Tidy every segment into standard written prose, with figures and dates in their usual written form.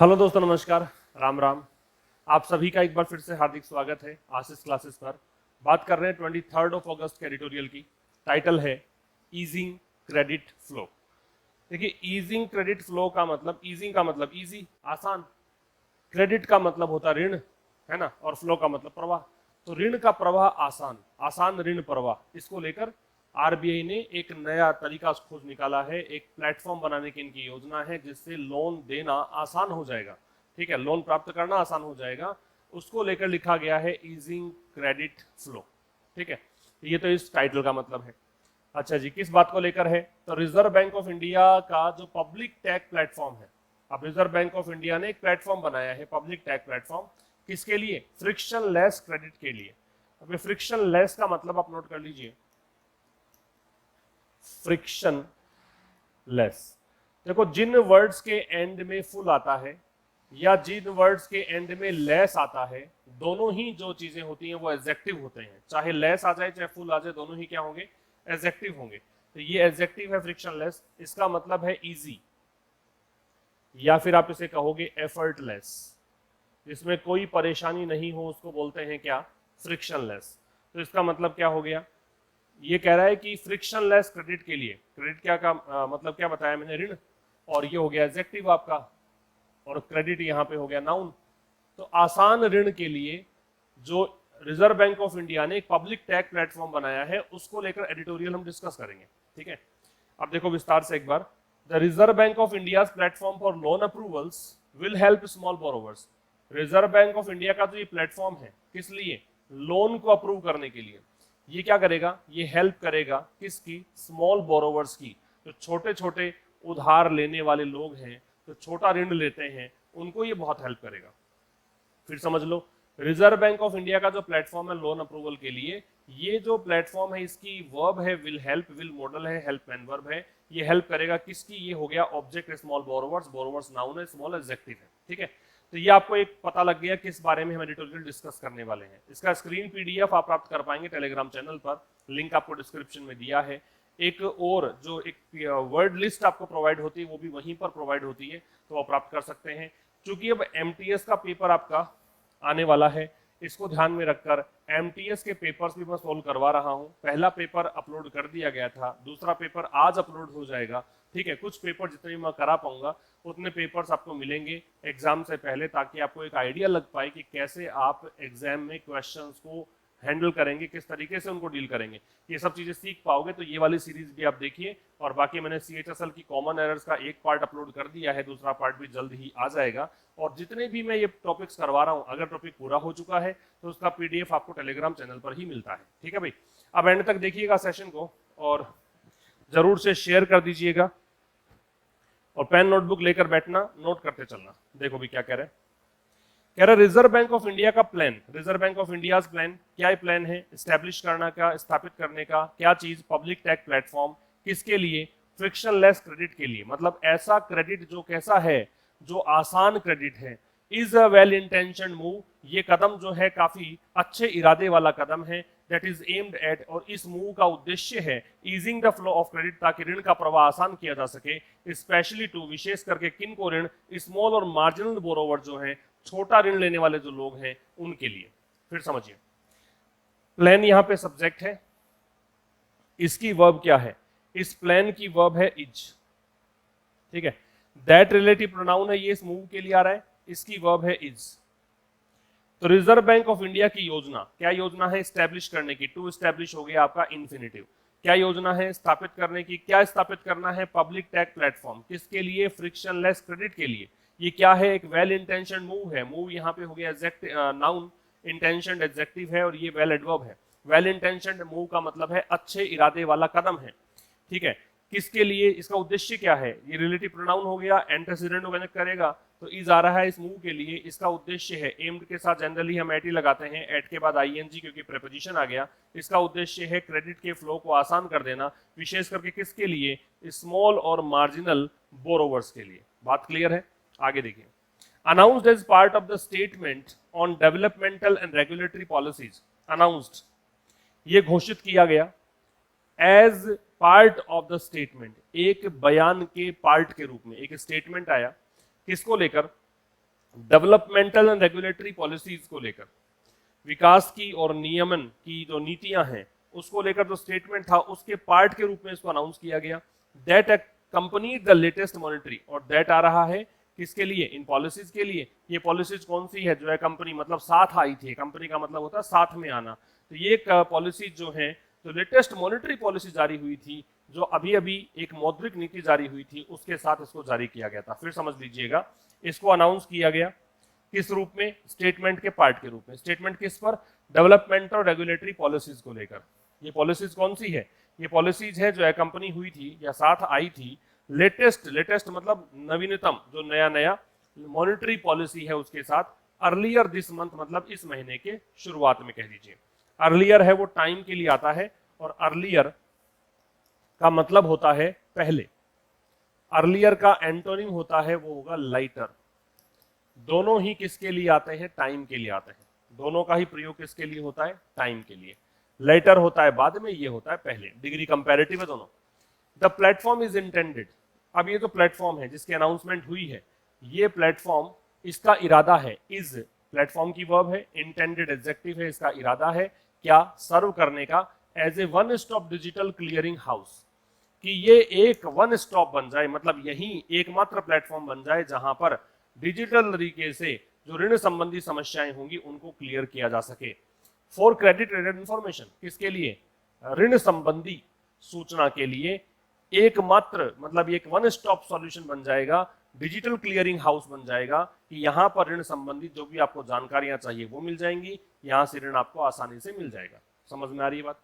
Hello दोस्तों, नमस्कार, राम राम। आप सभी का एक बार फिर से हार्दिक स्वागत है आशीष क्लासेस पर। बात कर रहे हैं 23 अगस्त के एडिटोरियल की। टाइटल है ईजिंग क्रेडिट फ्लो। देखिए, ईजिंग क्रेडिट फ्लो का मतलब, ईजिंग का मतलब ईजी, आसान, क्रेडिट का मतलब होता ऋण, है ना, और फ्लो का मतलब प्रवाह। तो ऋण का प्रवाह आसान, आसान ऋण प्रवाह, इसको लेकर आरबीआई ने एक नया तरीका खोज निकाला है। एक प्लेटफॉर्म बनाने की इनकी योजना है जिससे लोन देना आसान हो जाएगा। ठीक है, लोन प्राप्त करना आसान हो जाएगा। उसको लेकर लिखा गया है ईजिंग क्रेडिट फ्लो। ठीक है, ये तो इस टाइटल का मतलब है। अच्छा जी, किस बात को लेकर है? तो रिजर्व बैंक ऑफ इंडिया का जो पब्लिक टैग प्लेटफॉर्म है, अब रिजर्व बैंक ऑफ इंडिया ने एक प्लेटफॉर्म बनाया है, पब्लिक टैग प्लेटफॉर्म। किसके लिए? फ्रिक्शन लेस क्रेडिट के लिए। अब फ्रिक्शन लेस का मतलब आप नोट कर लीजिए, फ्रिक्शन लेस। देखो, जिन वर्ड्स के एंड में फुल आता है या जिन वर्ड्स के एंड में लेस आता है, दोनों ही जो चीजें होती हैं वो एडजेक्टिव होते हैं। चाहे लेस आ जाए चाहे फुल आ जाए, दोनों ही क्या होंगे? एडजेक्टिव होंगे। तो ये एडजेक्टिव है फ्रिक्शन लेस। इसका मतलब है इजी, या फिर आप इसे कहोगे एफर्टलेस। जिसमें कोई परेशानी नहीं हो उसको बोलते हैं क्या? Friction less. तो इसका मतलब क्या हो गया? ये कह रहा है कि फ्रिक्शन लेस क्रेडिट के लिए, क्रेडिट क्या का मतलब क्या बताया मैंने? ऋण। और ये हो गया एडजेक्टिव आपका, और क्रेडिट यहाँ पे हो गया नाउन। तो आसान ऋण के लिए जो रिजर्व बैंक ऑफ इंडिया ने एक पब्लिक टैग प्लेटफॉर्म बनाया है, उसको लेकर एडिटोरियल हम डिस्कस करेंगे। ठीक है, अब देखो विस्तार से एक बार। The reserve bank of India platform for loan approvals will help small borrowers. Reserve bank of India का जो ये प्लेटफॉर्म है, किस लिए? लोन को अप्रूव करने के लिए। ये क्या करेगा? ये हेल्प करेगा किसकी? स्मॉल बोरोवर्स की। जो छोटे छोटे उधार लेने वाले लोग हैं, जो छोटा ऋण लेते हैं, उनको ये बहुत हेल्प करेगा। फिर समझ लो, रिजर्व बैंक ऑफ इंडिया का जो प्लेटफॉर्म है लोन अप्रूवल के लिए, ये जो प्लेटफॉर्म है इसकी वर्ब है विल हेल्प, विल मॉडल है, हेल्प मैन वर्ब है। ये हेल्प करेगा किसकी? ये हो गया object small borrowers, borrowers noun है, स्मॉल एडजेक्टिव है। ठीक है, तो ये आपको एक पता लग गया किस बारे में हम एडिटोरियल डिस्कस करने वाले हैं। इसका स्क्रीन पीडीएफ आप प्राप्त कर पाएंगे टेलीग्राम चैनल पर, लिंक आपको डिस्क्रिप्शन में दिया है। एक और जो एक वर्ड लिस्ट आपको प्रोवाइड होती है वो भी वहीं पर प्रोवाइड होती है, तो आप प्राप्त कर सकते हैं। क्योंकि अब एमटीएस का पेपर आपका आने वाला है, इसको ध्यान में रखकर एमटीएस के पेपर्स भी मैं सोल्व करवा रहा हूं। पहला पेपर अपलोड कर दिया गया था, दूसरा पेपर आज अपलोड हो जाएगा। ठीक है, कुछ पेपर जितने मैं करा पाऊंगा उतने पेपर्स आपको मिलेंगे एग्जाम से पहले, ताकि आपको एक आइडिया लग पाए कि कैसे आप एग्जाम में क्वेश्चंस को हैंडल करेंगे, किस तरीके से उनको डील करेंगे। ये सब चीजें सीख पाओगे तो ये वाली सीरीज भी आप देखिए। और बाकी मैंने सीएचएसएल की कॉमन एरर्स का एक पार्ट अपलोड कर दिया है, दूसरा पार्ट भी जल्द ही आ जाएगा। और जितने भी मैं ये टॉपिक्स करवा रहा हूँ, अगर टॉपिक पूरा हो चुका है तो उसका पीडीएफ आपको टेलीग्राम चैनल पर ही मिलता है। ठीक है भाई, अब एंड तक देखिएगा सेशन को और जरूर से शेयर कर दीजिएगा, और पेन नोटबुक लेकर बैठना, नोट करते चलना। देखो भी क्या कह रहे हैं। कह रहा रिजर्व बैंक ऑफ इंडिया का plan, reserve bank of India plan, क्या प्लान है? स्टैब्लिश करने का, स्थापित करने का। क्या चीज? Public tag platform. किसके लिए? फ्रिक्शन लेस क्रेडिट के लिए। मतलब ऐसा क्रेडिट जो कैसा है? जो आसान क्रेडिट है। Is a well intention move. ये कदम जो है काफी अच्छे इरादे वाला कदम है। दैट इज एम्ड एट, और इस मूव का उद्देश्य है easing the flow of credit, ताकि ऋण का प्रवाह आसान किया जा सके। स्पेशली टू, विशेष करके किन को ऋण? स्मॉल और मार्जिनल बोरोवर जो है, छोटा ऋण लेने वाले जो लोग हैं उनके लिए। फिर समझिए, प्लान यहां पे सब्जेक्ट है, इसकी वर्ब क्या है? इस प्लान की वर्ब है इज। ठीक है, दैट रिलेटिव प्रोनाउन है, ये इस मूव के लिए आ रहा है, इसकी वर्ब है इज। तो रिजर्व बैंक ऑफ इंडिया की योजना, क्या योजना है? स्टैब्लिश करने की। टू स्टैब्लिश हो गया आपका इन्फिनिटिव। क्या योजना है? स्थापित करने की। क्या स्थापित करना है? Public tag platform. किसके लिए? फ्रिक्शन लेस क्रेडिट के लिए। ये क्या है? एक वेल इंटेंशन मूव है। मूव यहाँ पे हो गया एग्जैक्ट नाउन, इंटेंशन एडजेक्टिव है, और ये वेल एडवर्ब है। वेल इंटेंशन मूव का मतलब है अच्छे इरादे वाला कदम है। ठीक है, किसके लिए? इसका उद्देश्य क्या है? ये रिलेटिव प्रोनाउन हो गया, एंटेसिडेंट को कनेक्ट करेगा, तो इज आ रहा है इस मूव के लिए। इसका उद्देश्य है, एम्ड के साथ जनरली हम एटी लगाते हैं, एट के बाद आईएनजी क्योंकि प्रेपोजिशन आ गया। इसका उद्देश्य है क्रेडिट के फ्लो को आसान कर देना, विशेष करके किसके लिए? स्मॉल और मार्जिनल बोरोवर्स के लिए। बात क्लियर है? आगे देखिए। Announced as part of the statement on developmental and regulatory policies. Announced, ये घोषित किया गया as part of the statement, एक बयान के पार्ट के रूप में एक स्टेटमेंट आया। किसको लेकर? डेवलपमेंटल एंड रेगुलेटरी पॉलिसीज को लेकर, विकास की और नियमन की जो नीतियां हैं उसको लेकर जो स्टेटमेंट था उसके पार्ट के रूप में इसको अनाउंस किया गया। That company the latest monetary, और दैट आ रहा है किसके लिए, इन पॉलिसीज के लिए। ये पॉलिसीज कौन सी है, जो है कंपनी मतलब साथ आई थी, कंपनी का मतलब होता है साथ में आना। तो ये पॉलिसी जो है, जो लेटेस्ट मॉनिटरी पॉलिसी जारी हुई थी, जो अभी अभी एक मौद्रिक नीति जारी हुई थी, उसके साथ इसको जारी किया गया था। फिर समझ लीजिएगा, इसको अनाउंस किया गया किस रूप में, स्टेटमेंट के पार्ट के रूप में। स्टेटमेंट किस पर, डेवलपमेंट और रेगुलेटरी पॉलिसीज को लेकर। ये पॉलिसीज कौन सी है, ये पॉलिसीज है जो है कंपनी हुई थी या साथ आई थी, लेटेस्ट मतलब नवीनतम, जो नया नया मॉनिटरी पॉलिसी है उसके साथ, अर्लियर दिस मंथ मतलब इस महीने के शुरुआत में कह दीजिए। अर्लियर है वो टाइम के लिए आता है, और अर्लियर का मतलब होता है पहले। अर्लियर का एंटोनिम होता है वो होगा लाइटर। दोनों ही किसके लिए आते हैं, टाइम के लिए आते हैं। दोनों का ही प्रयोग किसके लिए होता है, टाइम के लिए। लेटर होता है बाद में, ये होता है पहले। डिग्री कंपैरेटिव है दोनों। द प्लेटफॉर्म इज इंटेंडेड, अब ये तो प्लेटफॉर्म है जिसकी अनाउंसमेंट हुई है, ये प्लेटफॉर्म, इसका इरादा है, इज प्लेटफॉर्म की वर्ब है, इंटेंडेड एडजेक्टिव है, इसका इरादा है क्या, सर्व करने का as a one stop digital clearing house, कि ये एक वन स्टॉप बन जाए, मतलब यही एकमात्र प्लेटफॉर्म बन जाए जहां पर डिजिटल तरीके से जो ऋण संबंधी समस्याएं होंगी उनको क्लियर किया जा सके। फॉर क्रेडिट रिलेटेड इंफॉर्मेशन, किसके लिए, ऋण संबंधी सूचना के लिए एकमात्र, मतलब एक वन स्टॉप सॉल्यूशन बन जाएगा, डिजिटल क्लियरिंग हाउस बन जाएगा, कि यहां पर ऋण संबंधी जो भी आपको जानकारियां चाहिए वो मिल जाएंगी, यहां से ऋण आपको आसानी से मिल जाएगा। समझ में आ रही है बात।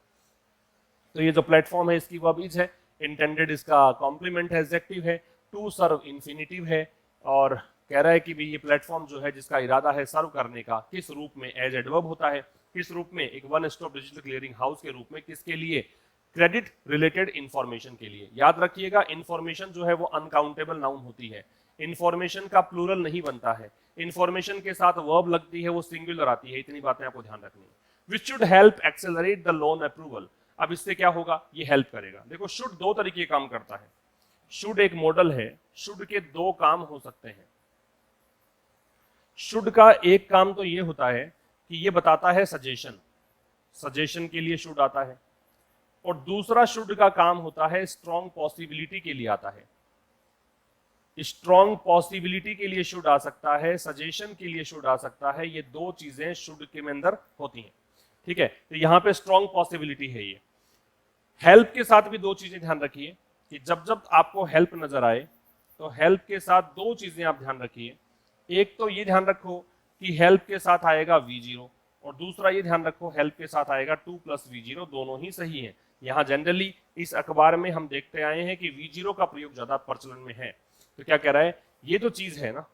तो ये जो प्लेटफॉर्म है इसकी वर्ब इज है, इंटेंडेड इसका कॉम्प्लीमेंट है, एडजेक्टिव है, टू सर्व इन्फिनिटिव है, और कह रहा है कि भी ये प्लेटफॉर्म जो है जिसका इरादा है सर्व करने का, किस रूप में, एज एडवर्ब होता है, किस रूप में, एक one stop digital clearing house के रूप में, किसके लिए, क्रेडिट रिलेटेड इंफॉर्मेशन के लिए। याद रखिएगा, इंफॉर्मेशन जो है वो अनकाउंटेबल नाउन होती है, इंफॉर्मेशन का प्लूरल नहीं बनता है, इंफॉर्मेशन के साथ वर्ब लगती है वो सिंगुलर आती है, इतनी बातें आपको ध्यान रखनी है। Which should help accelerate the loan approval, अब इससे क्या होगा, ये हेल्प करेगा। देखो शुड दो तरीके काम करता है, शुड एक मॉडल है, शुड के दो काम हो सकते हैं। शुड का एक काम तो ये होता है कि ये बताता है सजेशन, सजेशन के लिए शुड आता है, और दूसरा शुड का काम होता है स्ट्रॉन्ग पॉसिबिलिटी के लिए आता है। स्ट्रॉन्ग पॉसिबिलिटी के लिए शुड आ सकता है, सजेशन के लिए शुड आ सकता है, ये दो चीजें शुड के अंदर होती हैं। ठीक है, तो यहां पे स्ट्रॉन्ग पॉसिबिलिटी है ये। हेल्प के साथ भी दो चीजें ध्यान रखिए, कि जब जब आपको हेल्प नजर आए तो हेल्प के साथ दो चीजें आप ध्यान रखिए। एक तो ये ध्यान रखो कि हेल्प के साथ आएगा V0, और दूसरा ये ध्यान रखो हेल्प के साथ आएगा 2 + V0, दोनों ही सही है। यहाँ जनरली इस अखबार में हम देखते आए हैं कि V0 का प्रयोग ज्यादा प्रचलन में है। तो क्या कह रहा है, ये जो चीज है ना,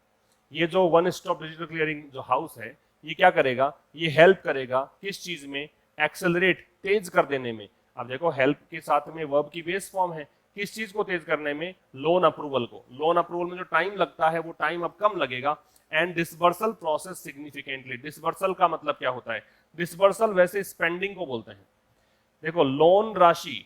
ये जो वन स्टॉप डिजिटल क्लियरिंग जो हाउस है, ये क्या करेगा, ये हेल्प करेगा किस चीज में, एक्सेलरेट, तेज कर देने में। अब देखो हेल्प के साथ में वर्ब की बेस फॉर्म है, किस चीज को तेज करने में, लोन अप्रूवल को। लोन अप्रूवल में जो टाइम लगता है वो टाइम अब कम लगेगा। And disbursal process significantly, disbursal का मतलब क्या होता है, डिसबर्सल वैसे स्पेंडिंग को बोलते हैं। देखो लोन राशि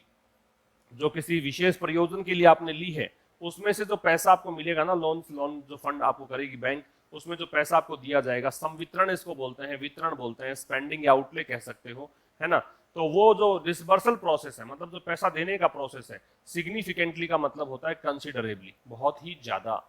जो किसी विशेष प्रयोजन के लिए आपने ली है, उसमें से जो पैसा आपको मिलेगा ना, लोन जो फंड आपको करेगी बैंक, उसमें जो पैसा आपको दिया जाएगा, संवितरण इसको बोलते हैं, वितरण बोलते हैं, स्पेंडिंग या आउटले कह सकते हो, है ना। तो वो जो डिसबर्सल प्रोसेस है, मतलब जो पैसा देने का प्रोसेस है, सिग्निफिकेंटली का मतलब होता है कंसिडरेबली, बहुत ही ज्यादा।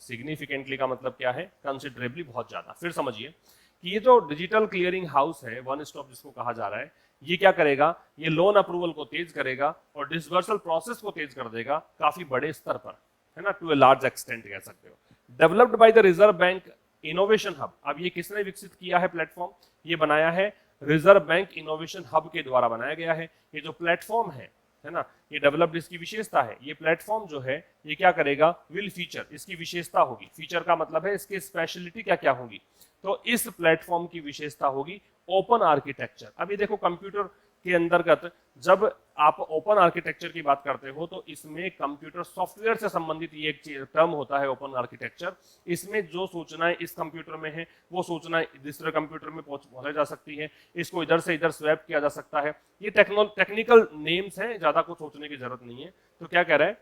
सिग्निफिकेंटली का मतलब क्या है, कंसिडरेबली, बहुत ज्यादा। फिर समझिए कि ये जो डिजिटल क्लियरिंग हाउस है, वन स्टॉप जिसको कहा जा रहा है, ये क्या करेगा, ये लोन अप्रूवल को तेज करेगा और डिसबर्सल प्रोसेस को तेज कर देगा काफी बड़े स्तर पर, है ना, टू ए लार्ज एक्सटेंट कह सकते हो। Developed by the reserve bank innovation hub, अब ये किसने विकसित किया है प्लेटफॉर्म, ये बनाया है रिजर्व बैंक इनोवेशन हब के द्वारा बनाया गया है। ये जो प्लेटफॉर्म है ना, ये डेवलप्ड, इसकी विशेषता है, ये प्लेटफॉर्म जो है ये क्या करेगा, विल फीचर, इसकी विशेषता होगी। फीचर का मतलब है इसकी स्पेशलिटी क्या क्या होगी, तो इस प्लेटफॉर्म की विशेषता होगी ओपन आर्किटेक्चर। अभी देखो कंप्यूटर के अंतर्गत जब आप ओपन आर्किटेक्चर की बात करते हो तो इसमें कंप्यूटर सॉफ्टवेयर से संबंधित ये एक टर्म होता है ओपन आर्किटेक्चर। इसमें जो सूचनाएं इस कंप्यूटर में है वो सूचनाएं दूसरे कंप्यूटर में पहुंचाई जा सकती है, इसको इधर से इधर स्वैप किया जा सकता है। ये टेक्निकल नेम्स हैं, ज्यादा कुछ सोचने की जरूरत नहीं है। तो क्या कह रहा है,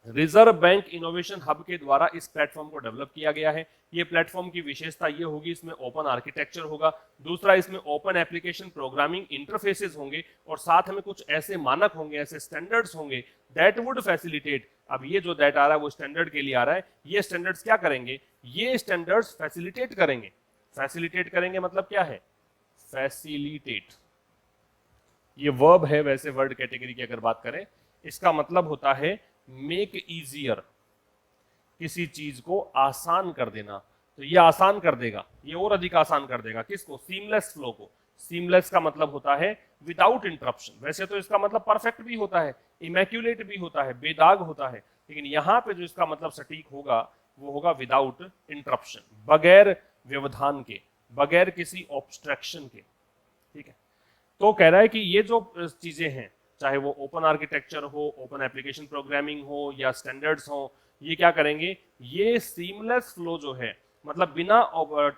रिजर्व बैंक इनोवेशन हब के द्वारा इस प्लेटफॉर्म को डेवलप किया गया है। ये प्लेटफॉर्म की विशेषता ये होगी, इसमें ओपन आर्किटेक्चर होगा, दूसरा इसमें ओपन एप्लीकेशन प्रोग्रामिंग इंटरफेसेस होंगे और साथ में कुछ ऐसे मानक होंगे, ऐसे स्टैंडर्ड्स होंगे दैट वुड फैसिलिटेट। अब ये जो दैट आ रहा है वो स्टैंडर्ड के लिए आ रहा है। ये स्टैंडर्ड्स क्या करेंगे? ये स्टैंडर्ड्स फैसिलिटेट करेंगे। फैसिलिटेट करेंगे मतलब क्या है? फैसिलिटेट ये वर्ब है, वैसे वर्ड कैटेगरी की अगर बात करें इसका मतलब होता है मेक इजियर, किसी चीज को आसान कर देना। तो ये आसान कर देगा, ये और अधिक आसान कर देगा किसको? सीमलेस फ्लो को। सीमलेस का मतलब होता है विदाउट इंटरप्शन। वैसे तो इसका मतलब परफेक्ट भी होता है, इमैक्युलेट भी होता है, बेदाग होता है, लेकिन यहां पे जो इसका मतलब सटीक होगा वो होगा विदाउट इंटरप्शन, बगैर व्यवधान के, बगैर किसी ऑब्स्ट्रक्शन के। ठीक है, तो कह रहा है कि ये जो चीजें हैं, चाहे वो ओपन आर्किटेक्चर हो, ओपन एप्लीकेशन प्रोग्रामिंग हो या स्टैंडर्ड्स हो, ये क्या करेंगे? ये सीमलेस फ्लो जो है, मतलब बिना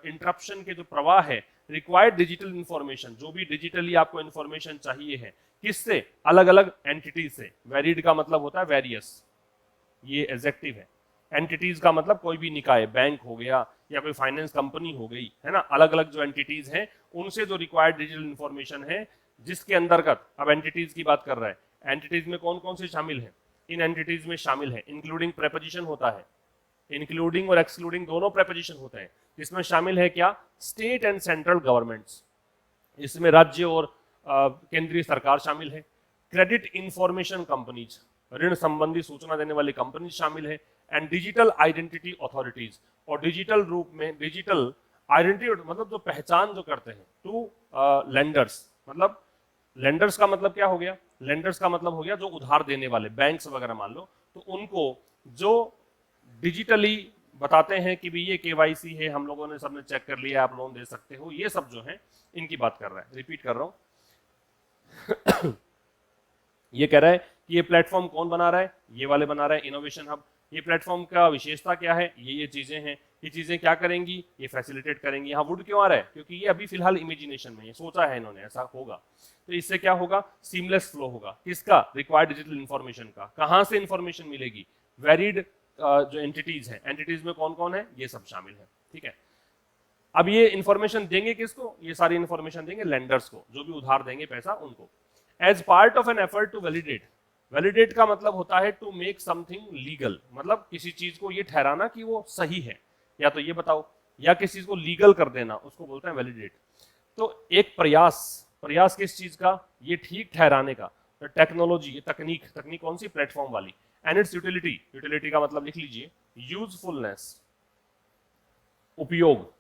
इंटरप्शन के जो प्रवाह है, रिक्वायर्ड डिजिटल इंफॉर्मेशन, जो भी डिजिटली आपको इंफॉर्मेशन चाहिए है, किससे? अलग अलग एंटिटी से। वेरिड का मतलब होता है वेरियस, ये एडजेक्टिव है। एंटिटीज का मतलब कोई भी निकाय, बैंक हो गया या कोई फाइनेंस कंपनी हो गई, है ना, अलग अलग जो एंटिटीज हैं उनसे जो रिक्वायर्ड डिजिटल इंफॉर्मेशन है, जिसके अंतर्गत अब एंटिटीज की बात कर रहा है। एंटिटीज में कौन कौन से शामिल है? इन एंटिटीज में शामिल है इंक्लूडिंग प्रेपोजिशन होता है, इंक्लूडिंग और एक्सक्लूडिंग दोनों प्रेपोजिशन होते हैं। इसमें शामिल है क्या? स्टेट एंड सेंट्रल गवर्नमेंट्स, इसमें राज्य और केंद्रीय सरकार शामिल है। क्रेडिट इंफॉर्मेशन कंपनीज, ऋण संबंधी सूचना देने वाली कंपनी शामिल है। एंड डिजिटल आइडेंटिटी अथॉरिटीज, और डिजिटल रूप में डिजिटल आइडेंटिटी मतलब जो पहचान जो करते हैं टू लेंडर्स, मतलब लेंडर्स का मतलब क्या हो गया? लेंडर्स का मतलब हो गया जो उधार देने वाले, बैंक्स वगैरह मान लो, तो उनको जो डिजिटली बताते हैं कि भी ये केवाईसी है, हम लोगों ने सबने चेक कर लिया, आप लोन दे सकते हो, ये सब जो है इनकी बात कर रहा है। रिपीट कर रहा हूं ये कह रहा है कि ये प्लेटफॉर्म कौन बना रहा है? ये वाले बना रहा है, इनोवेशन हब। ये प्लेटफॉर्म का विशेषता क्या है? ये चीजें हैं। ये चीजें क्या करेंगी? ये फैसिलिटेट करेंगी। यहाँ वुड क्यों आ रहा है? क्योंकि ये अभी फिलहाल इमेजिनेशन में, ये सोचा है इन्होंने ऐसा होगा। तो इससे क्या होगा? सीमलेस फ्लो होगा। किसका? रिक्वायर्ड डिजिटल इंफॉर्मेशन का। कहां से इंफॉर्मेशन मिलेगी? वेरिड जो एंटिटीज है, एंटिटीज में कौन कौन है? ये सब शामिल है। ठीक है, अब ये इंफॉर्मेशन देंगे किसको? ये सारी इंफॉर्मेशन देंगे लेंडर्स को, जो भी उधार देंगे पैसा उनको। As part of an effort to validate, validate का मतलब होता है टू मेक समथिंग लीगल, मतलब किसी चीज को ये ठहराना कि वो सही है, या तो ये बताओ, या किसी चीज को लीगल कर देना, उसको बोलते हैं वैलिडेट। तो एक प्रयास, प्रयास किस चीज का? ये ठीक ठहराने का। तो टेक्नोलॉजी, ये तकनीक, तकनीक कौन सी? प्लेटफॉर्म वाली। एंड इट्स यूटिलिटी, यूटिलिटी का मतलब लिख लीजिए यूजफुलनेस, उपयोग,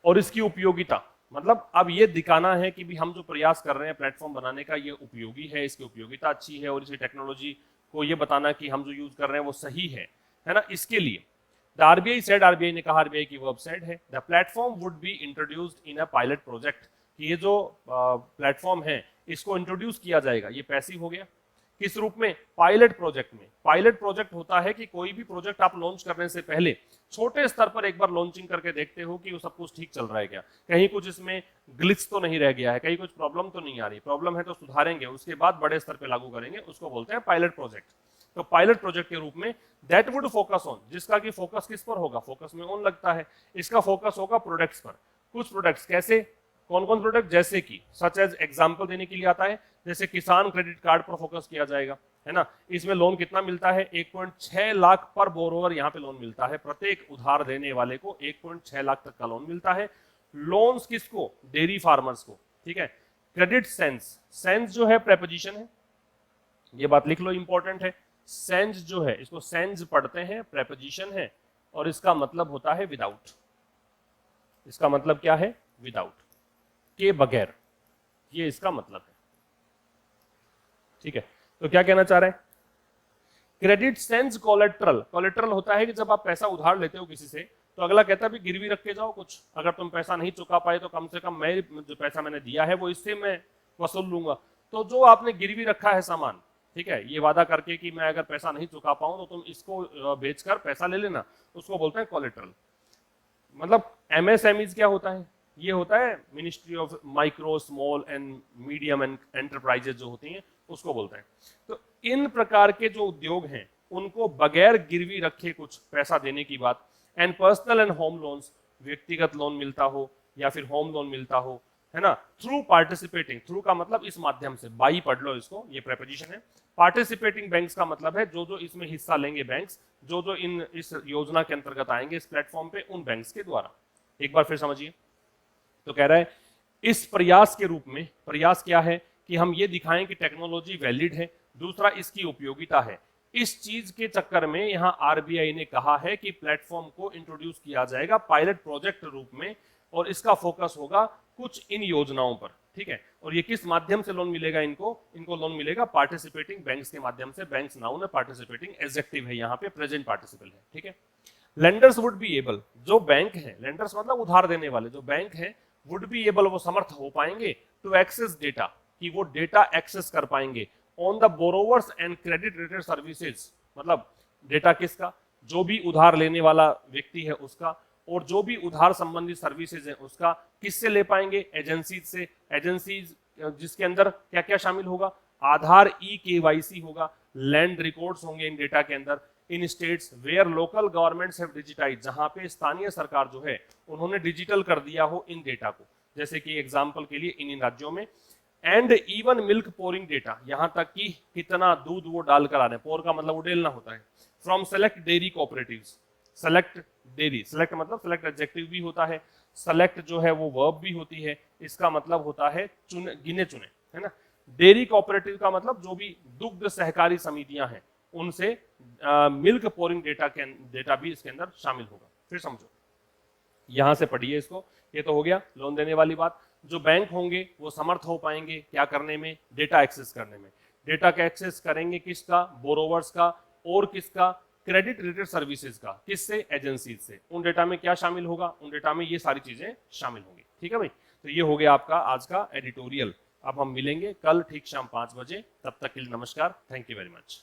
और इसकी उपयोगिता, मतलब अब ये दिखाना है कि भी हम जो प्रयास कर रहे हैं प्लेटफॉर्म बनाने का, ये उपयोगी है, इसकी उपयोगिता अच्छी है, और इसी टेक्नोलॉजी को ये बताना कि हम जो यूज कर रहे हैं वो सही है ना। इसके लिए द आरबीआई सेड, आरबीआई ने कहा, आरबीआई की वर्ब सेड है, the platform would be introduced in a pilot project, कि ये जो प्लेटफॉर्म है इसको इंट्रोड्यूस किया जाएगा। ये पैसिव हो गया, किस रूप में? पायलट प्रोजेक्ट में। पायलट प्रोजेक्ट होता है कि कोई भी प्रोजेक्ट आप लॉन्च करने से पहले छोटे स्तर पर एक बार लॉन्चिंग करके देखते हो कि वो सब कुछ ठीक चल रहा है क्या, कहीं कुछ इसमें ग्लिच तो नहीं रह गया है, कहीं कुछ प्रॉब्लम तो नहीं आ रही, प्रॉब्लम है तो सुधारेंगे, उसके बाद बड़े स्तर पर लागू करेंगे, उसको बोलते हैं पायलट प्रोजेक्ट। तो पायलट प्रोजेक्ट के रूप में दैट वुड फोकस ऑन, जिसका कि फोकस किस पर होगा? फोकस में ऑन लगता है, इसका फोकस होगा प्रोडक्ट्स पर। कुछ प्रोडक्ट्स, कैसे? कौन कौन प्रोडक्ट? जैसे कि सच एज, एग्जांपल देने के लिए आता है, जैसे किसान क्रेडिट कार्ड पर फोकस किया जाएगा, है ना। इसमें लोन कितना मिलता है? 1.6 लाख पर बोरोवर यहाँ पे लोन मिलता है, प्रत्येक उधार देने वाले को 1.6 लाख तक का लोन मिलता है। लोन्स किसको? डेयरी फार्मर्स को। ठीक है, क्रेडिट सेंस, सेंस जो है प्रेपोजिशन है, ये बात लिख लो, इंपॉर्टेंट है। सेंस जो है, इसको सेंस पढ़ते हैं, प्रेपोजिशन है, और इसका मतलब होता है विदाउट। इसका मतलब क्या है? विदाउट, के बगैर, ये इसका मतलब है। ठीक है, तो क्या कहना चाह रहे हैं? क्रेडिट सेंस कोलेट्रल, कोलेट्रल होता है कि जब आप पैसा उधार लेते हो किसी से, तो अगला कहता है भी गिरवी रख के जाओ कुछ, अगर तुम पैसा नहीं चुका पाए तो कम से कम मैं जो पैसा मैंने दिया है वो इससे मैं वसूल लूंगा। तो जो आपने गिरवी रखा है सामान, ठीक है, ये वादा करके कि मैं अगर पैसा नहीं चुका पाऊं तो तुम इसको बेचकर पैसा ले लेना, उसको बोलते हैं कोलेट्रल। मतलब एमएसएमईज क्या होता है? ये होता है ministry of micro small and medium and enterprises जो होती हैं, उसको बोलते हैं। तो इन प्रकार के जो उद्योग हैं उनको बगैर गिरवी रखे कुछ पैसा देने की बात। And personal and home loans, व्यक्तिगत लोन मिलता हो या फिर होम लोन मिलता हो, है ना, थ्रू पार्टिसिपेटिंग, थ्रू का मतलब इस माध्यम से, बाई पढ़ लो इसको, ये प्रेपोजिशन है। पार्टिसिपेटिंग बैंक्स का मतलब है जो जो इसमें हिस्सा लेंगे बैंक्स, जो जो इस योजना के अंतर्गत आएंगे इस प्लेटफॉर्म पे, उन बैंक्स के द्वारा। एक बार फिर समझिए, तो कह रहा है इस प्रयास के रूप में, प्रयास क्या है कि हम ये दिखाएं कि टेक्नोलॉजी वैलिड है, दूसरा इसकी उपयोगिता है। इस चीज के चक्कर में यहां आरबीआई ने कहा है कि प्लेटफॉर्म को इंट्रोड्यूस किया जाएगा पायलट प्रोजेक्ट रूप में, और इसका फोकस होगा कुछ इन योजनाओं पर, ठीक है। और ये किस माध्यम से लोन मिलेगा इनको लोन मिलेगा पार्टिसिपेटिंग बैंक्स के माध्यम से। बैंक्स नाउन है, पार्टिसिपेटिंग एडजेक्टिव है, यहाँ पे प्रेजेंट पार्टिसिपल है, ठीक है। लेंडर्स वुड बी एबल, जो बैंक है, लेंडर्स मतलब उधार देने वाले, जो बैंक है, वुड बी एबल, वो समर्थ हो पाएंगे, टू एक्सेस डेटा, कि वो डेटा एक्सेस कर पाएंगे, on the borrowers and credit related services, मतलब डेटा किसका, जो भी उधार लेने वाला व्यक्ति है उसका, और जो भी उधार संबंधी सर्विसेज है उसका, किससे ले पाएंगे, एजेंसीज से। एजेंसीज जिसके अंदर क्या क्या शामिल होगा, आधार ई केवाईसी होगा, लैंड रिकॉर्ड्स होंगे इन डेटा के अंदर, in states where local governments have digitise, जहां पे स्थानीय सरकार जो है उन्होंने डिजिटल कर दिया हो इन डेटा को, जैसे कि एग्जांपल के लिए इन राज्यों में। And even milk pouring data, यहां तक कि कितना दूध वो डालकर आ रहे हैं, पोर का मतलब उडेलना होता है, from select dairy cooperatives. Select dairy, select मतलब सेलेक्ट एडजेक्टिव भी होता है, सेलेक्ट जो है वो वर्ब भी होती है, इसका मतलब होता है चुने, गिने चुने, है ना। डेयरी कोऑपरेटिव का मतलब जो भी दुग्ध सहकारी समितियां हैं उनसे मिल्क पोरिंग डेटा भी इसके अंदर शामिल होगा। फिर समझो, यहां से पढ़िए इसको, ये तो हो गया लोन देने वाली बात। जो बैंक होंगे वो समर्थ हो पाएंगे क्या करने में, डेटा एक्सेस करने में। डेटा का एक्सेस करेंगे किसका, बोरोवर्स का, और किसका, क्रेडिट रिलेटेड सर्विसेज का, किससे, एजेंसीज से। उन डेटा में क्या शामिल होगा, उन डेटा में ये सारी चीजें शामिल होंगी, ठीक है भाई। तो ये हो गया आपका आज का एडिटोरियल। अब हम मिलेंगे कल ठीक शाम 5 बजे, तब तक के लिए नमस्कार, थैंक यू वेरी मच।